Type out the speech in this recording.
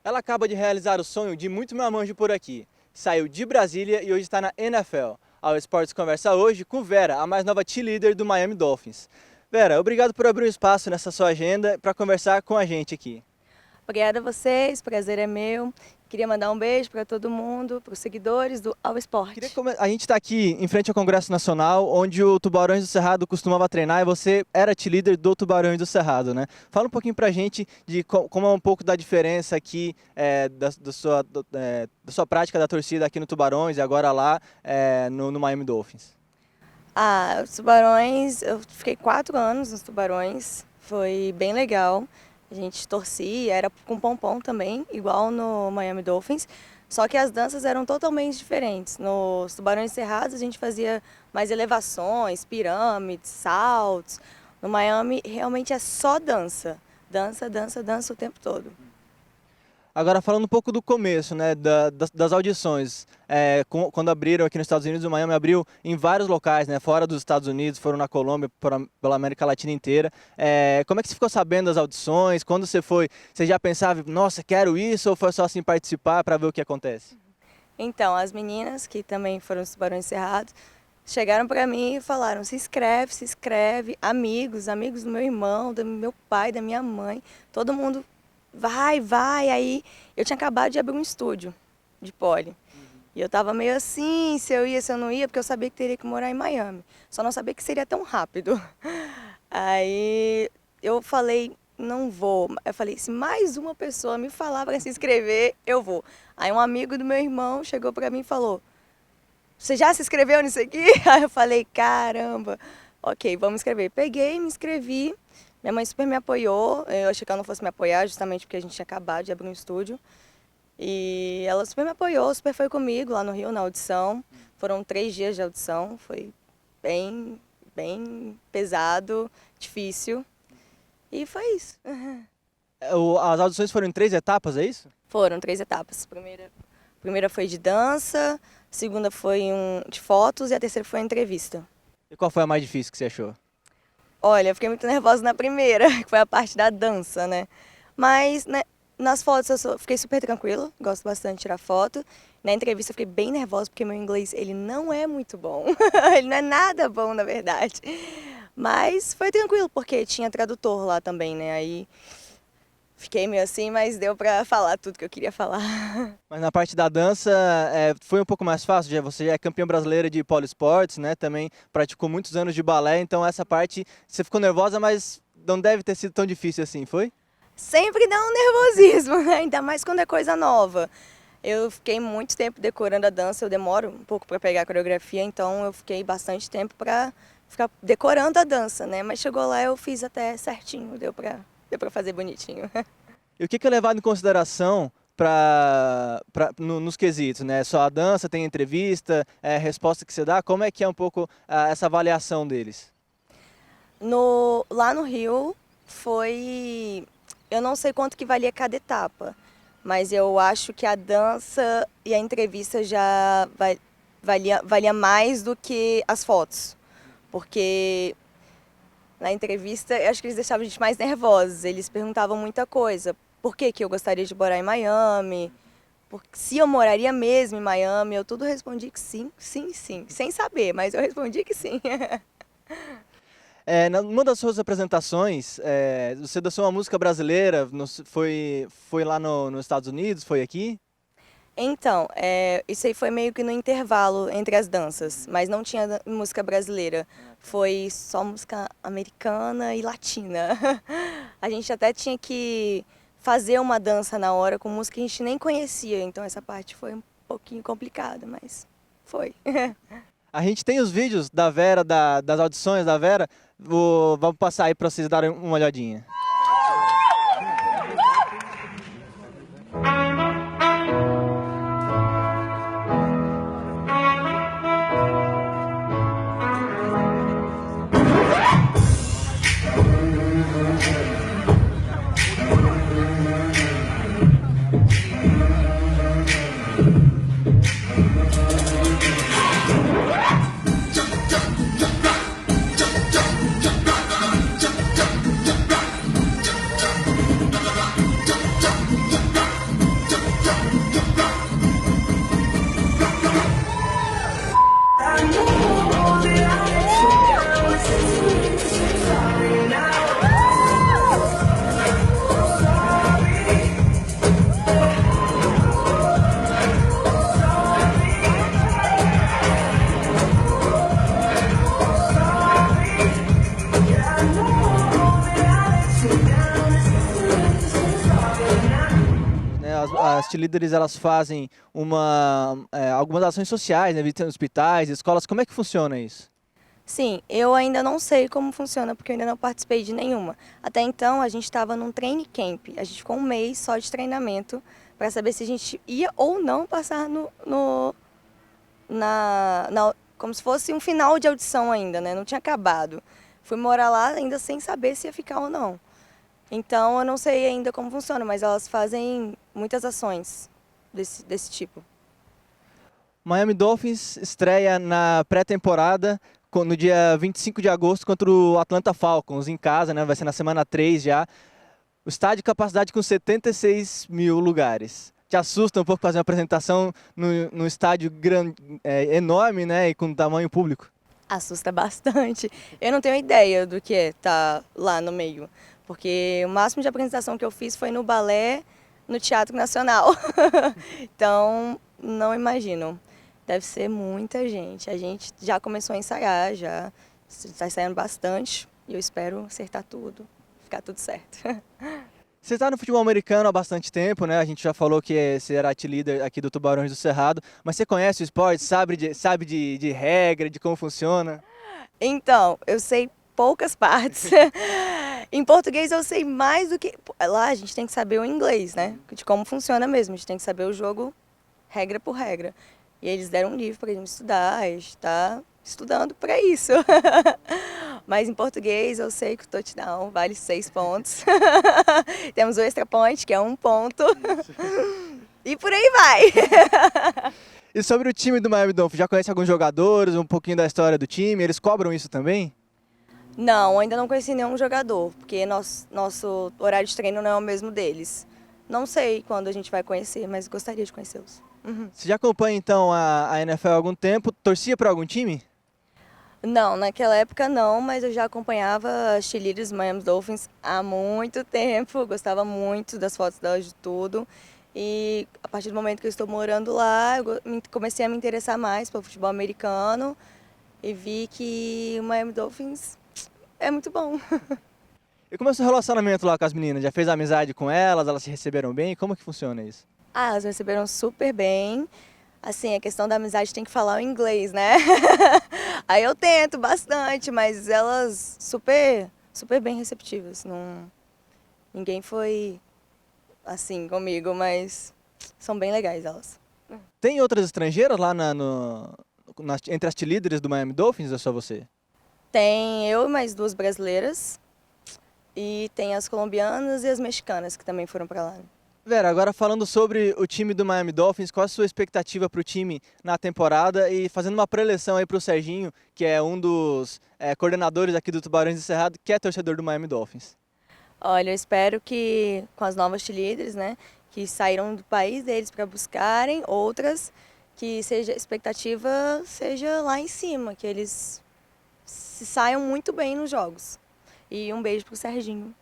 Ela acaba de realizar o sonho de muito marmanjo por aqui. Saiu de Brasília e hoje está na NFL. Ao Esportes conversa hoje com Vera, a mais nova cheerleader do Miami Dolphins. Vera, obrigado por abrir um espaço nessa sua agenda para conversar com a gente aqui. Obrigada a vocês, o prazer é meu. Queria mandar um beijo para todo mundo, para os seguidores do Ao Esporte. A gente está aqui em frente ao Congresso Nacional, onde o Tubarões do Cerrado costumava treinar e você era cheerleader do Tubarões do Cerrado, né? Fala um pouquinho pra gente de como é um pouco da diferença aqui da sua prática da torcida aqui no Tubarões e agora lá no Miami Dolphins. Os Tubarões, eu fiquei 4 anos nos Tubarões, foi bem legal. A gente torcia, era com pompom também, igual no Miami Dolphins. Só que as danças eram totalmente diferentes. Nos Tubarões Cerrados a gente fazia mais elevações, pirâmides, saltos. No Miami realmente é só dança. Dança, dança, dança o tempo todo. Agora falando um pouco do começo, né, das audições, quando abriram aqui nos Estados Unidos, o Miami abriu em vários locais, né, fora dos Estados Unidos, foram na Colômbia, pela América Latina inteira. Como é que você ficou sabendo das audições? Quando você foi, você já pensava, nossa, quero isso, ou foi só assim participar para ver o que acontece? Então, as meninas, que também foram os Tubarões Cerrados, chegaram para mim e falaram, se inscreve, amigos do meu irmão, do meu pai, da minha mãe, todo mundo vai. Aí eu tinha acabado de abrir um estúdio de pole. E eu tava meio assim, se eu ia, se eu não ia, porque eu sabia que teria que morar em Miami. Só não sabia que seria tão rápido. Aí eu falei, não vou. Eu falei, se mais uma pessoa me falar para se inscrever, eu vou. Aí um amigo do meu irmão chegou para mim e falou, você já se inscreveu nisso aqui? Aí eu falei, caramba, ok, vamos inscrever. Peguei, me inscrevi. Minha mãe super me apoiou, eu achei que ela não fosse me apoiar, justamente porque a gente tinha acabado de abrir um estúdio. E ela super me apoiou, super foi comigo lá no Rio, na audição. Foram 3 dias de audição, foi bem pesado, difícil. E foi isso. As audições foram em 3 etapas, é isso? Foram 3 etapas. A primeira foi de dança, a segunda foi de fotos e a terceira foi a entrevista. E qual foi a mais difícil que você achou? Olha, eu fiquei muito nervosa na primeira, que foi a parte da dança, né? Mas, né, nas fotos eu fiquei super tranquila, gosto bastante de tirar foto. Na entrevista eu fiquei bem nervosa, porque meu inglês, ele não é muito bom. Ele não é nada bom, na verdade. Mas foi tranquilo, porque tinha tradutor lá também, né? Aí fiquei meio assim, mas deu pra falar tudo que eu queria falar. Mas na parte da dança foi um pouco mais fácil, você já é campeã brasileira de pole sports, né? Também praticou muitos anos de balé, então essa parte você ficou nervosa, mas não deve ter sido tão difícil assim, foi? Sempre dá um nervosismo, né? Ainda mais quando é coisa nova. Eu fiquei muito tempo decorando a dança, eu demoro um pouco para pegar a coreografia, então eu fiquei bastante tempo para ficar decorando a dança, né? Mas chegou lá eu fiz até certinho, deu para fazer bonitinho. E o que é levado em consideração nos quesitos, né? Só a dança, tem entrevista, a resposta que você dá, como é que é um pouco essa avaliação deles? Lá no Rio foi, eu não sei quanto que valia cada etapa, mas eu acho que a dança e a entrevista já valia mais do que as fotos, porque na entrevista, eu acho que eles deixavam a gente mais nervosos, eles perguntavam muita coisa. Por que eu gostaria de morar em Miami? Se eu moraria mesmo em Miami, eu tudo respondi que sim. Sem saber, mas eu respondi que sim. Numa das suas apresentações, você dançou uma música brasileira, foi lá nos Estados Unidos, foi aqui? Então, isso aí foi meio que no intervalo entre as danças, mas não tinha música brasileira. Foi só música americana e latina. A gente até tinha que fazer uma dança na hora com música que a gente nem conhecia, então essa parte foi um pouquinho complicada, mas foi. A gente tem os vídeos da Vera, das audições da Vera, vamos passar aí para vocês darem uma olhadinha. cheerleaders elas fazem algumas ações sociais, né, visitando hospitais, escolas. Como é que funciona isso? Sim, eu ainda não sei como funciona, porque eu ainda não participei de nenhuma. Até então, a gente estava num training camp. A gente ficou um mês só de treinamento para saber se a gente ia ou não passar como se fosse um final de audição ainda, né? Não tinha acabado. Fui morar lá ainda sem saber se ia ficar ou não. Então, eu não sei ainda como funciona, mas elas fazem muitas ações desse tipo. Miami Dolphins estreia na pré-temporada no dia 25 de agosto contra o Atlanta Falcons, em casa, né? Vai ser na semana 3 já. O estádio capacidade com 76 mil lugares. Te assusta um pouco fazer uma apresentação no estádio grande, enorme, né? E com tamanho público? Assusta bastante. Eu não tenho ideia do que é estar lá no meio, porque o máximo de apresentação que eu fiz foi no balé, no Teatro Nacional. Então, não imagino. Deve ser muita gente. A gente já começou a ensaiar, já está ensaiando bastante e eu espero acertar tudo, ficar tudo certo. Você está no futebol americano há bastante tempo, né? A gente já falou que você era líder aqui do Tubarões do Cerrado, mas você conhece o esporte, sabe de regra, de como funciona? Então, eu sei poucas partes. Em português eu sei mais do que... Lá a gente tem que saber o inglês, né? De como funciona mesmo, a gente tem que saber o jogo regra por regra. E eles deram um livro para a gente estudar, a gente está estudando para isso. Mas em português eu sei que o touchdown vale 6 pontos. Temos o extra point, que é 1 ponto. E por aí vai. E sobre o time do Miami Dolphins, já conhece alguns jogadores, um pouquinho da história do time? Eles cobram isso também? Não, ainda não conheci nenhum jogador, porque nosso horário de treino não é o mesmo deles. Não sei quando a gente vai conhecer, mas gostaria de conhecê-los. Você já acompanha então a NFL há algum tempo? Torcia para algum time? Não, naquela época não, mas eu já acompanhava as cheerleaders Miami Dolphins há muito tempo, gostava muito das fotos delas, de tudo. E a partir do momento que eu estou morando lá, comecei a me interessar mais pelo futebol americano e vi que o Miami Dolphins é muito bom. E como é o seu relacionamento lá com as meninas? Já fez amizade com elas se receberam bem? Como que funciona isso? Ah, elas me receberam super bem. Assim, a questão da amizade tem que falar o inglês, né? Aí eu tento bastante, mas elas super bem receptivas. Ninguém foi assim comigo, mas são bem legais elas. Tem outras estrangeiras lá entre as líderes do Miami Dolphins ou é só você? Tem eu e mais 2 brasileiras e tem as colombianas e as mexicanas que também foram para lá. Vera, agora falando sobre o time do Miami Dolphins, qual a sua expectativa para o time na temporada e fazendo uma preleção aí para o Serginho, que é um dos coordenadores aqui do Tubarões do Cerrado, que é torcedor do Miami Dolphins? Olha, eu espero que com as novas cheerleaders, né, que saíram do país deles para buscarem outras, que a expectativa seja lá em cima, que eles se saiam muito bem nos jogos. E um beijo pro Serginho.